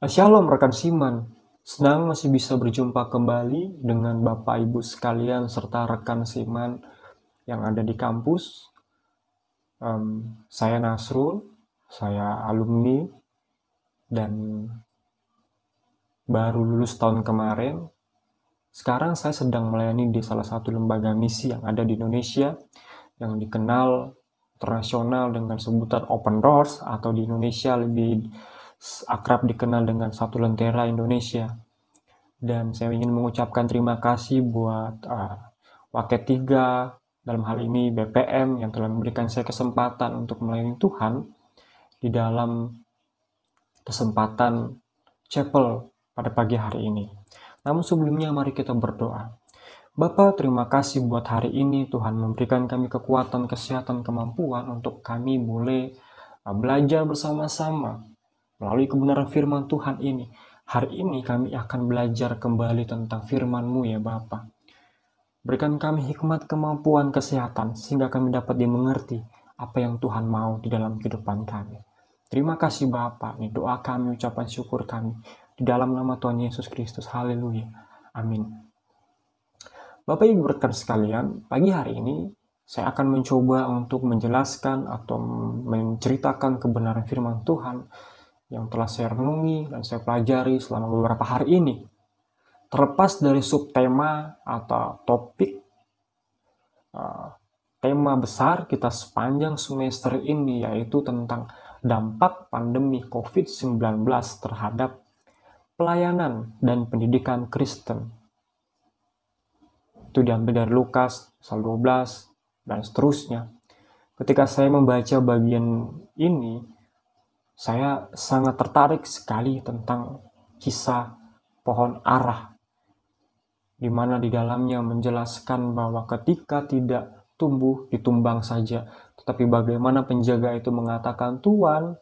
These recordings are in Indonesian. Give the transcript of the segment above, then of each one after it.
Shalom rekan Siman, senang masih bisa berjumpa kembali dengan Bapak Ibu sekalian serta rekan Siman yang ada di kampus. Saya Nasrul, saya alumni dan baru lulus tahun kemarin. Sekarang saya sedang melayani di salah satu lembaga misi yang ada di Indonesia yang dikenal internasional dengan sebutan Open Doors, atau di Indonesia lebih akrab dikenal dengan Satu Lentera Indonesia. Dan saya ingin mengucapkan terima kasih buat Waket 3, dalam hal ini BPM, yang telah memberikan saya kesempatan untuk melayani Tuhan di dalam kesempatan chapel pada pagi hari ini. Namun sebelumnya mari kita berdoa. Bapa, terima kasih buat hari ini. Tuhan memberikan kami kekuatan, kesehatan, kemampuan untuk kami boleh belajar bersama-sama melalui kebenaran firman Tuhan ini. Hari ini kami akan belajar kembali tentang firman-Mu ya Bapa. Berikan kami hikmat, kemampuan, kesehatan, sehingga kami dapat dimengerti apa yang Tuhan mau di dalam kehidupan kami. Terima kasih Bapa. Ini doa kami, ucapan syukur kami. Di dalam nama Tuhan Yesus Kristus. Haleluya. Amin. Bapak Ibu rekan sekalian, pagi hari ini saya akan mencoba untuk menjelaskan atau menceritakan kebenaran firman Tuhan yang telah saya renungi dan saya pelajari selama beberapa hari ini. Terlepas dari subtema atau topik, tema besar kita sepanjang semester ini, yaitu tentang dampak pandemi COVID-19 terhadap pelayanan dan pendidikan Kristen. Itu diambil dari Lukas pasal 12 dan seterusnya. Ketika saya membaca bagian ini, saya sangat tertarik sekali tentang kisah pohon arah, di mana di dalamnya menjelaskan bahwa ketika tidak tumbuh, ditumbang saja. Tetapi bagaimana penjaga itu mengatakan, "Tuan,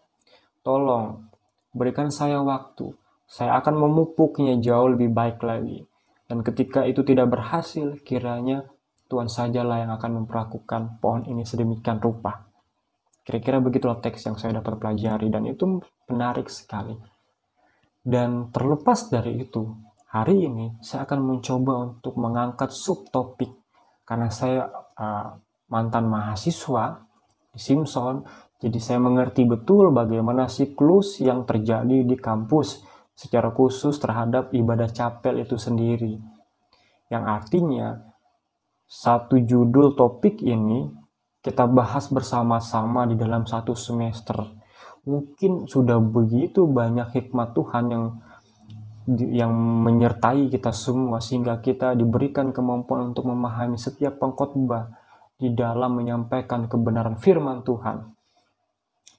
tolong berikan saya waktu. Saya akan memupuknya jauh lebih baik lagi. Dan ketika itu tidak berhasil, kiranya Tuhan sajalah yang akan memperlakukan pohon ini sedemikian rupa." Kira-kira begitulah teks yang saya dapat pelajari, dan itu menarik sekali. Dan terlepas dari itu, hari ini saya akan mencoba untuk mengangkat subtopik, karena saya mantan mahasiswa di Simpson, jadi saya mengerti betul bagaimana siklus yang terjadi di kampus, secara khusus terhadap ibadah chapel itu sendiri. Yang artinya, satu judul topik ini kita bahas bersama-sama di dalam satu semester. Mungkin sudah begitu banyak hikmat Tuhan yang menyertai kita semua, sehingga kita diberikan kemampuan untuk memahami setiap pengkhotbah di dalam menyampaikan kebenaran firman Tuhan.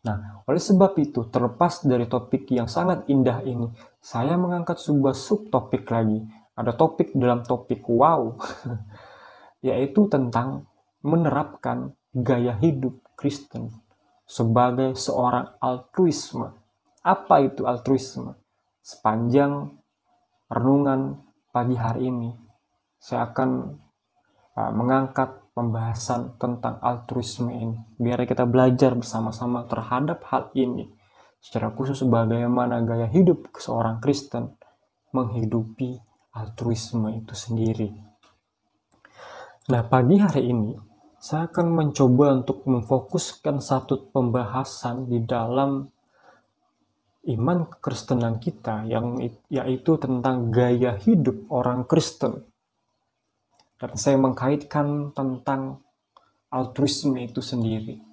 Nah, oleh sebab itu, terlepas dari topik yang sangat indah ini, saya mengangkat sebuah subtopik lagi. Ada topik dalam topik, wow, yaitu tentang menerapkan gaya hidup Kristen sebagai seorang altruisme. Apa itu altruisme? Sepanjang renungan pagi hari ini, saya akan mengangkat pembahasan tentang altruisme ini. Biar kita belajar bersama-sama terhadap hal ini. Secara khusus bagaimana gaya hidup seorang Kristen menghidupi altruisme itu sendiri. Nah, pagi hari ini saya akan mencoba untuk memfokuskan satu pembahasan di dalam iman kekristenan kita, yaitu tentang gaya hidup orang Kristen. Dan saya mengkaitkan tentang altruisme itu sendiri.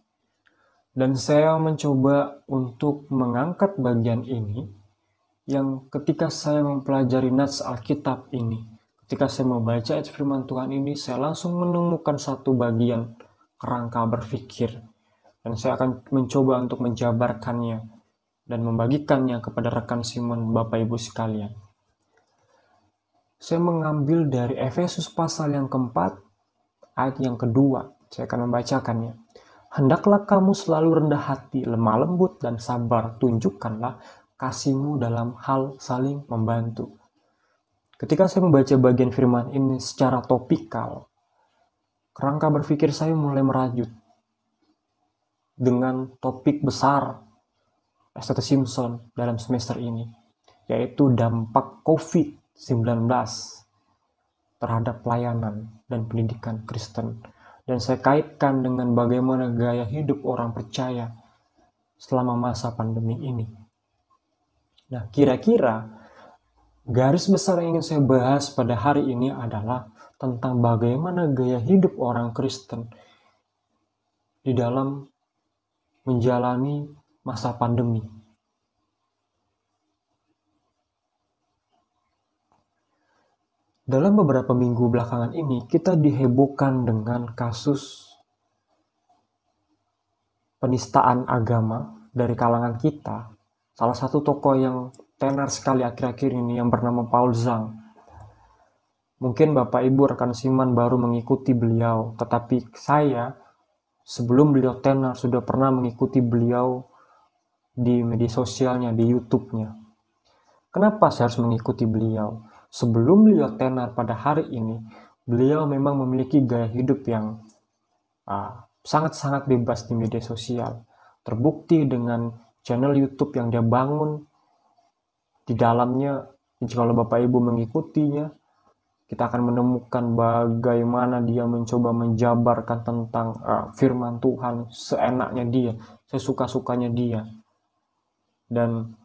Dan saya mencoba untuk mengangkat bagian ini yang ketika saya mempelajari nats Alkitab ini, ketika saya membaca ayat firman Tuhan ini, saya langsung menemukan satu bagian kerangka berpikir. Dan saya akan mencoba untuk menjabarkannya dan membagikannya kepada rekan Simon, Bapak Ibu sekalian. Saya mengambil dari Efesus pasal yang keempat, ayat yang kedua. Saya akan membacakannya. Hendaklah kamu selalu rendah hati, lemah lembut, dan sabar. Tunjukkanlah kasihmu dalam hal saling membantu. Ketika saya membaca bagian firman ini secara topikal, kerangka berpikir saya mulai merajut dengan topik besar STT Simpson dalam semester ini, yaitu dampak COVID-19 terhadap pelayanan dan pendidikan Kristen. Dan saya kaitkan dengan bagaimana gaya hidup orang percaya selama masa pandemi ini. Nah, kira-kira garis besar yang ingin saya bahas pada hari ini adalah tentang bagaimana gaya hidup orang Kristen di dalam menjalani masa pandemi. Dalam beberapa minggu belakangan ini, kita dihebohkan dengan kasus penistaan agama dari kalangan kita. Salah satu tokoh yang tenar sekali akhir-akhir ini yang bernama Paul Zhang. Mungkin Bapak Ibu rekan Siman baru mengikuti beliau, tetapi saya sebelum beliau tenar sudah pernah mengikuti beliau di media sosialnya, di YouTube-nya. Kenapa saya harus mengikuti beliau? Sebelum beliau tenar pada hari ini, beliau memang memiliki gaya hidup yang sangat-sangat bebas di media sosial. Terbukti dengan channel YouTube yang dia bangun. Di dalamnya, jika Bapak Ibu mengikutinya, kita akan menemukan bagaimana dia mencoba menjabarkan tentang firman Tuhan seenaknya dia, sesuka-sukanya dia. Dan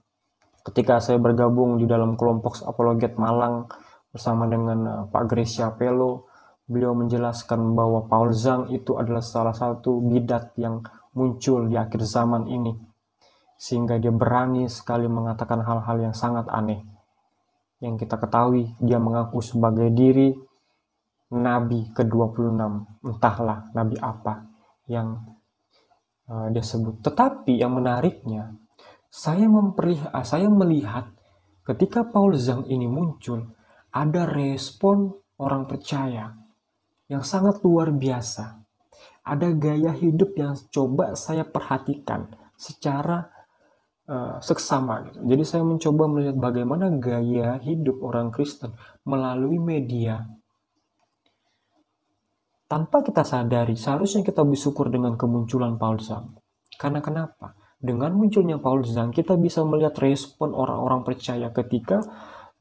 ketika saya bergabung di dalam kelompok Apologet Malang bersama dengan Pak Gracia Pelo, beliau menjelaskan bahwa Paul Zhang itu adalah salah satu bidat yang muncul di akhir zaman ini. Sehingga dia berani sekali mengatakan hal-hal yang sangat aneh. Yang kita ketahui, dia mengaku sebagai diri Nabi ke-26. Entahlah Nabi apa yang dia sebut. Tetapi yang menariknya, saya melihat ketika Paul Zhang ini muncul, ada respon orang percaya yang sangat luar biasa. Ada gaya hidup yang coba saya perhatikan secara seksama. Jadi saya mencoba melihat bagaimana gaya hidup orang Kristen melalui media. Tanpa kita sadari, seharusnya kita bersyukur dengan kemunculan Paul Zhang. Karena kenapa? Dengan munculnya Paul Zhang, kita bisa melihat respon orang-orang percaya ketika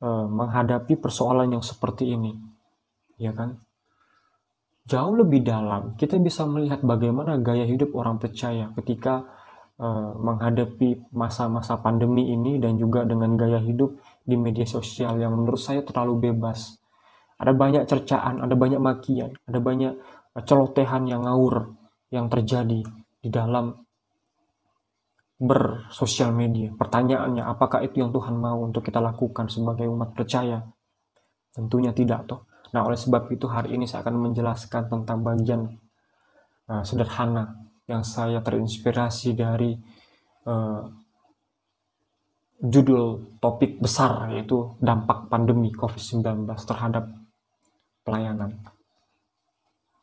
menghadapi persoalan yang seperti ini. Ya kan? Jauh lebih dalam, kita bisa melihat bagaimana gaya hidup orang percaya ketika menghadapi masa-masa pandemi ini dan juga dengan gaya hidup di media sosial yang menurut saya terlalu bebas. Ada banyak cercaan, ada banyak makian, ada banyak celotehan yang ngawur yang terjadi di dalam bersosial media. Pertanyaannya, apakah itu yang Tuhan mau untuk kita lakukan sebagai umat percaya? Tentunya tidak toh. Nah, oleh sebab itu hari ini saya akan menjelaskan tentang bagian sederhana yang saya terinspirasi dari judul topik besar, yaitu dampak pandemi COVID-19 terhadap pelayanan.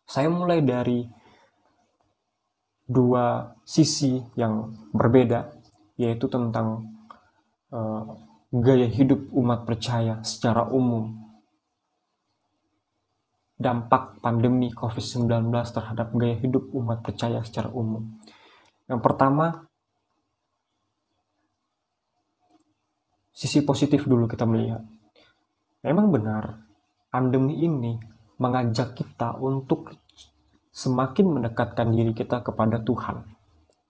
Saya mulai dari dua sisi yang berbeda, yaitu tentang gaya hidup umat percaya secara umum. Dampak pandemi COVID-19 terhadap gaya hidup umat percaya secara umum. Yang pertama, sisi positif dulu kita melihat. Memang benar, pandemi ini mengajak kita untuk semakin mendekatkan diri kita kepada Tuhan.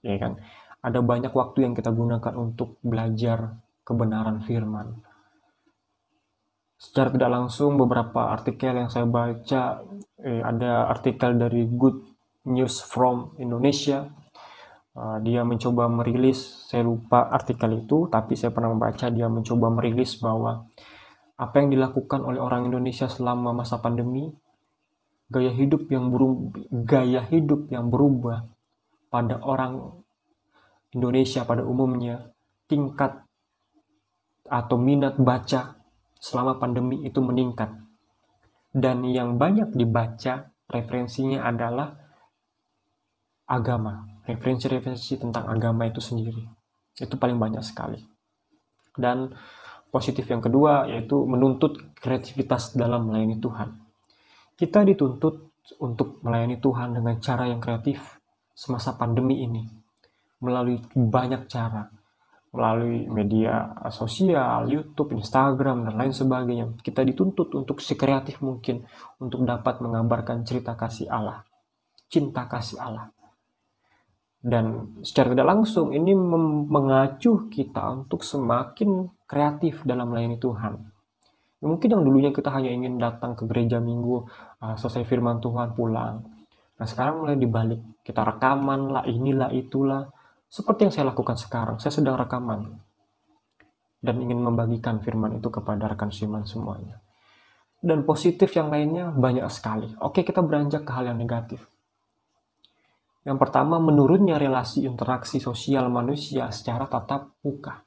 Ya kan? Ada banyak waktu yang kita gunakan untuk belajar kebenaran firman. Secara tidak langsung, beberapa artikel yang saya baca, ada artikel dari Good News from Indonesia. Dia mencoba merilis, saya lupa artikel itu, tapi saya pernah membaca dia mencoba merilis bahwa apa yang dilakukan oleh orang Indonesia selama masa pandemi, gaya hidup yang berubah pada orang Indonesia pada umumnya, tingkat atau minat baca selama pandemi itu meningkat. Dan yang banyak dibaca referensinya adalah agama. Referensi-referensi tentang agama itu sendiri. Itu paling banyak sekali. Dan positif yang kedua yaitu menuntut kreativitas dalam melayani Tuhan. Kita dituntut untuk melayani Tuhan dengan cara yang kreatif semasa pandemi ini. Melalui banyak cara. melalui media sosial, YouTube, Instagram, dan lain sebagainya. Kita dituntut untuk sekreatif mungkin untuk dapat mengabarkan cerita kasih Allah, cinta kasih Allah. Dan secara tidak langsung ini mengacu kita untuk semakin kreatif dalam melayani Tuhan. Mungkin yang dulunya kita hanya ingin datang ke gereja minggu, selesai firman Tuhan pulang. Nah sekarang mulai dibalik, kita rekaman lah, inilah, itulah. Seperti yang saya lakukan sekarang, saya sedang rekaman. Dan ingin membagikan firman itu kepada rekan seiman semuanya. Dan positif yang lainnya banyak sekali. Oke, kita beranjak ke hal yang negatif. Yang pertama, menurunnya relasi interaksi sosial manusia secara tatap muka.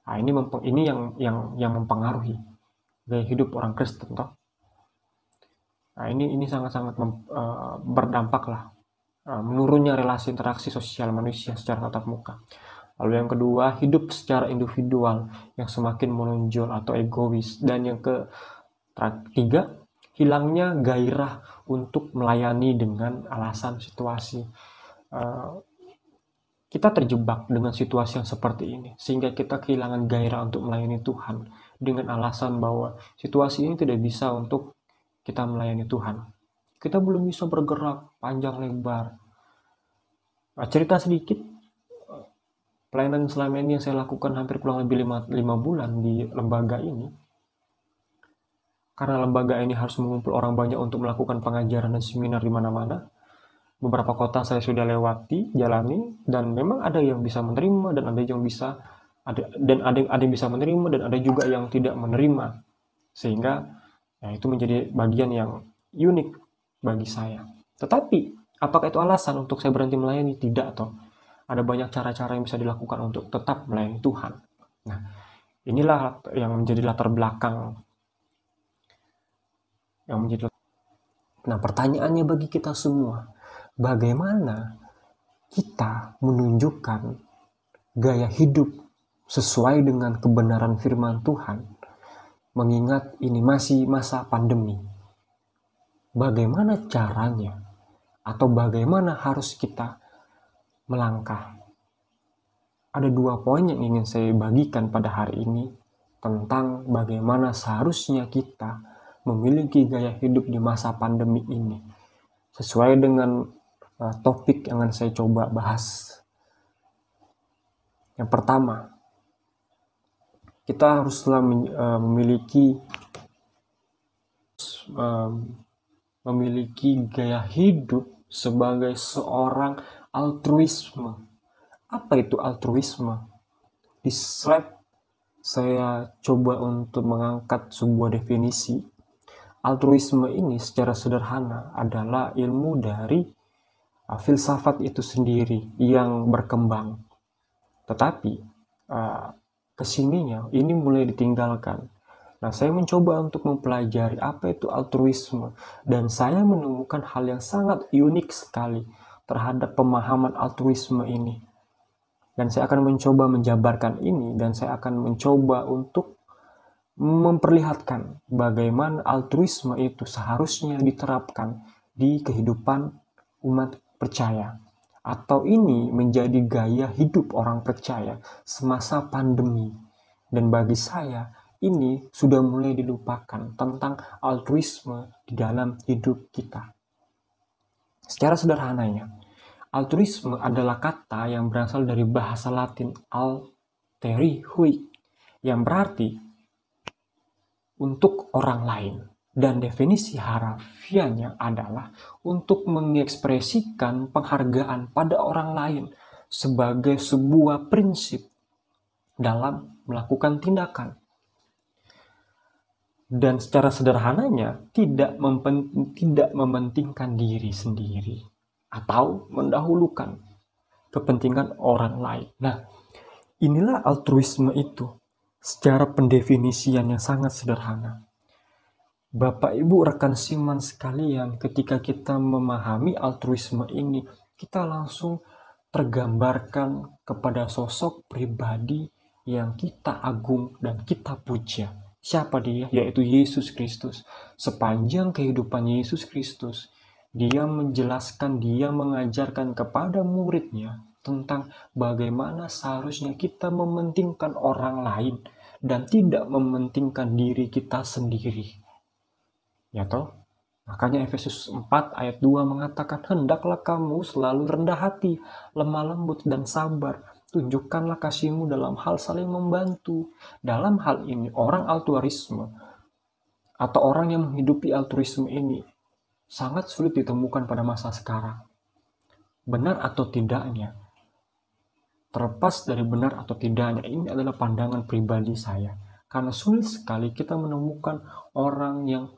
Nah, ini yang mempengaruhi gaya hidup orang Kristen, toh. Nah, ini sangat-sangat berdampak lah. Menurunnya relasi interaksi sosial manusia secara tatap muka. Lalu yang kedua, hidup secara individual yang semakin menonjol atau egois. Dan yang ketiga, hilangnya gairah untuk melayani dengan alasan situasi. Kita terjebak dengan situasi yang seperti ini, sehingga kita kehilangan gairah untuk melayani Tuhan dengan alasan bahwa situasi ini tidak bisa untuk kita melayani Tuhan. Kita belum bisa bergerak panjang lebar. Cerita sedikit, pelayanan selama ini yang saya lakukan hampir kurang lebih 5 bulan di lembaga ini. Karena lembaga ini harus mengumpul orang banyak untuk melakukan pengajaran dan seminar di mana-mana. Beberapa kota saya sudah lewati, jalani, dan memang ada yang bisa menerima dan ada yang bisa menerima dan ada juga yang tidak menerima. Sehingga ya, itu menjadi bagian yang unik bagi saya. Tetapi, apakah itu alasan untuk saya berhenti melayani? Tidak, toh. Ada banyak cara-cara yang bisa dilakukan untuk tetap melayani Tuhan. Nah, inilah yang menjadi latar belakang. Nah, pertanyaannya bagi kita semua, bagaimana kita menunjukkan gaya hidup sesuai dengan kebenaran firman Tuhan, mengingat ini masih masa pandemi? Bagaimana caranya atau bagaimana harus kita melangkah? Ada 2 poin yang ingin saya bagikan pada hari ini tentang bagaimana seharusnya kita memiliki gaya hidup di masa pandemi ini, sesuai dengan topik yang akan saya coba bahas. Yang pertama, kita haruslah memiliki gaya hidup sebagai seorang altruisme. Apa itu altruisme? Di slide saya coba untuk mengangkat sebuah definisi. Altruisme ini secara sederhana adalah ilmu dari filsafat itu sendiri yang berkembang. Tetapi kesininya ini mulai ditinggalkan. Nah, saya mencoba untuk mempelajari apa itu altruisme, dan saya menemukan hal yang sangat unik sekali terhadap pemahaman altruisme ini. Dan saya akan mencoba menjabarkan ini, dan saya akan mencoba untuk memperlihatkan bagaimana altruisme itu seharusnya diterapkan di kehidupan umat percaya. Atau ini menjadi gaya hidup orang percaya semasa pandemi. Dan bagi saya, ini sudah mulai dilupakan tentang altruisme di dalam hidup kita. Secara sederhananya, altruisme adalah kata yang berasal dari bahasa Latin alteri hui, yang berarti untuk orang lain. Dan definisi harafiahnya adalah untuk mengekspresikan penghargaan pada orang lain sebagai sebuah prinsip dalam melakukan tindakan. Dan secara sederhananya tidak mementingkan diri sendiri atau mendahulukan kepentingan orang lain. Nah, inilah altruisme itu secara pendefinisian yang sangat sederhana. Bapak, Ibu, rekan seiman sekalian, ketika kita memahami altruisme ini, kita langsung tergambarkan kepada sosok pribadi yang kita agung dan kita puja. Siapa dia? Yaitu Yesus Kristus. Sepanjang kehidupan Yesus Kristus, dia menjelaskan, dia mengajarkan kepada muridnya tentang bagaimana seharusnya kita mementingkan orang lain dan tidak mementingkan diri kita sendiri. Ya toh? Makanya Efesus 4 ayat 2 mengatakan, hendaklah kamu selalu rendah hati, lemah lembut dan sabar. Tunjukkanlah kasihmu dalam hal saling membantu. Dalam hal ini, orang altruisme atau orang yang menghidupi altruisme ini sangat sulit ditemukan pada masa sekarang. Benar atau tidaknya, terlepas dari benar atau tidaknya, ini adalah pandangan pribadi saya. Karena sulit sekali kita menemukan orang yang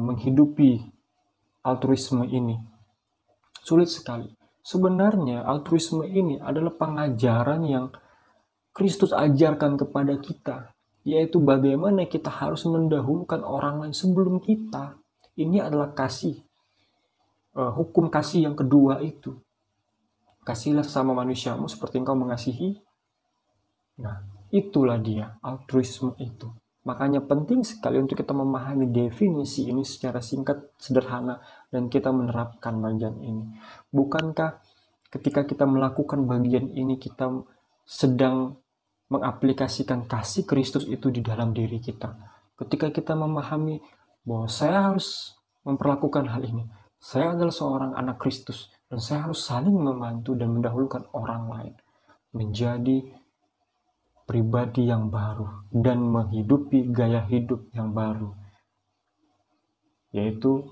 menghidupi altruisme ini. Sulit sekali. Sebenarnya altruisme ini adalah pengajaran yang Kristus ajarkan kepada kita, yaitu bagaimana kita harus mendahulukan orang lain sebelum kita. Ini adalah kasih. Hukum kasih yang kedua itu. Kasihilah sesama manusiamu seperti engkau mengasihi. Nah, itulah dia, altruisme itu. Makanya penting sekali untuk kita memahami definisi ini secara singkat, sederhana, dan kita menerapkan bagian ini. Bukankah ketika kita melakukan bagian ini, kita sedang mengaplikasikan kasih Kristus itu di dalam diri kita. Ketika kita memahami bahwa saya harus memperlakukan hal ini, saya adalah seorang anak Kristus, dan saya harus saling membantu dan mendahulukan orang lain menjadi pribadi yang baru dan menghidupi gaya hidup yang baru, yaitu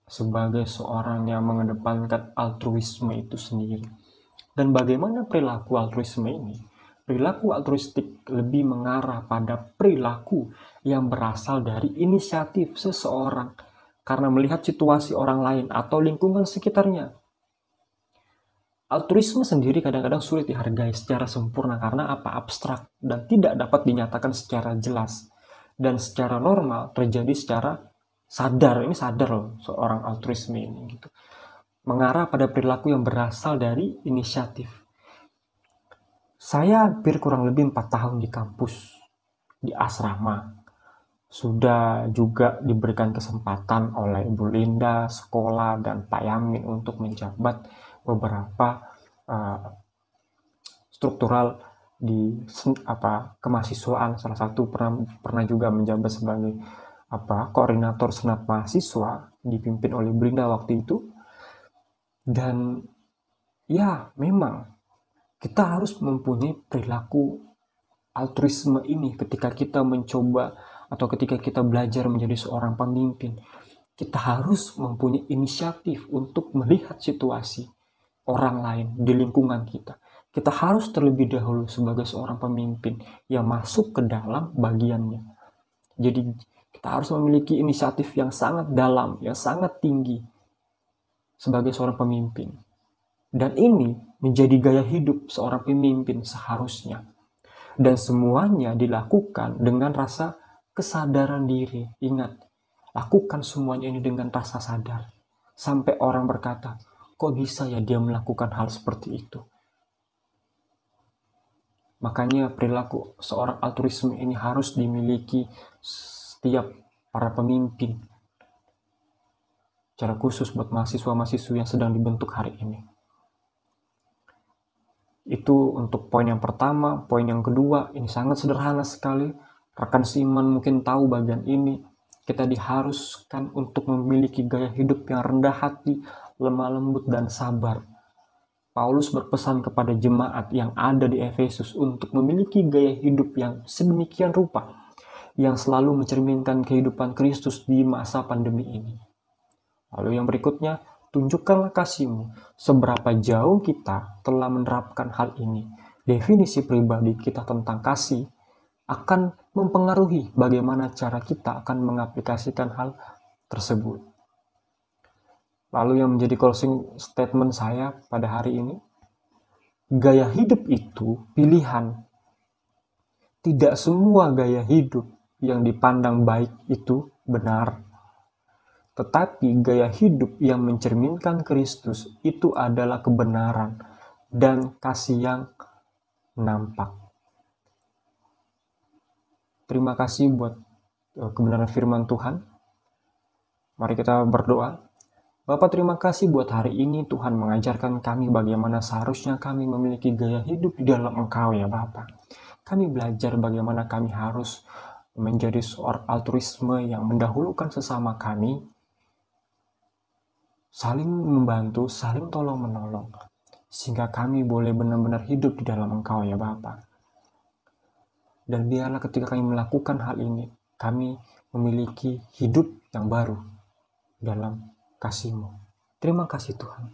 sebagai seorang yang mengedepankan altruisme itu sendiri. Dan bagaimana perilaku altruisme ini? Perilaku altruistik lebih mengarah pada perilaku yang berasal dari inisiatif seseorang karena melihat situasi orang lain atau lingkungan sekitarnya. Altruisme sendiri kadang-kadang sulit dihargai secara sempurna karena apa? Abstrak dan tidak dapat dinyatakan secara jelas. Dan secara normal terjadi secara sadar. Ini sadar loh seorang altruisme ini gitu. Mengarah pada perilaku yang berasal dari inisiatif. Saya hampir kurang lebih 4 tahun di kampus, di asrama. Sudah juga diberikan kesempatan oleh Ibu Linda, sekolah, dan Pak Yamin untuk menjabat beberapa struktural di kemahasiswaan. Salah satu pernah juga menjabat sebagai koordinator senat mahasiswa dipimpin oleh Ibu Linda waktu itu. Dan ya memang kita harus mempunyai perilaku altruisme ini ketika kita mencoba atau ketika kita belajar menjadi seorang pemimpin. Kita harus mempunyai inisiatif untuk melihat situasi orang lain di lingkungan kita. Kita harus terlebih dahulu sebagai seorang pemimpin yang masuk ke dalam bagiannya. Jadi kita harus memiliki inisiatif yang sangat dalam, yang sangat tinggi sebagai seorang pemimpin. Dan ini menjadi gaya hidup seorang pemimpin seharusnya. Dan semuanya dilakukan dengan rasa kesadaran diri. Ingat, lakukan semuanya ini dengan rasa sadar. Sampai orang berkata, kok bisa ya dia melakukan hal seperti itu? Makanya perilaku seorang altruisme ini harus dimiliki setiap para pemimpin. Secara khusus buat mahasiswa-mahasiswa yang sedang dibentuk hari ini. Itu untuk poin yang pertama. Poin yang kedua, ini sangat sederhana sekali. Rekan seiman mungkin tahu bagian ini. Kita diharuskan untuk memiliki gaya hidup yang rendah hati, lemah lembut, dan sabar. Paulus berpesan kepada jemaat yang ada di Efesus untuk memiliki gaya hidup yang sedemikian rupa, yang selalu mencerminkan kehidupan Kristus di masa pandemi ini. Lalu yang berikutnya, tunjukkanlah kasihmu. Seberapa jauh kita telah menerapkan hal ini. Definisi pribadi kita tentang kasih akan mempengaruhi bagaimana cara kita akan mengaplikasikan hal tersebut. Lalu yang menjadi closing statement saya pada hari ini, gaya hidup itu pilihan. Tidak semua gaya hidup yang dipandang baik itu benar. Tetapi gaya hidup yang mencerminkan Kristus itu adalah kebenaran dan kasih yang nampak. Terima kasih buat kebenaran firman Tuhan. Mari kita berdoa. Bapak, terima kasih buat hari ini Tuhan mengajarkan kami bagaimana seharusnya kami memiliki gaya hidup di dalam Engkau ya Bapak. Kami belajar bagaimana kami harus menjadi seorang altruisme yang mendahulukan sesama kami, saling membantu, saling tolong-menolong, sehingga kami boleh benar-benar hidup di dalam Engkau ya Bapak. Dan biarlah ketika kami melakukan hal ini, kami memiliki hidup yang baru dalam kasih-Mu. Terima kasih Tuhan.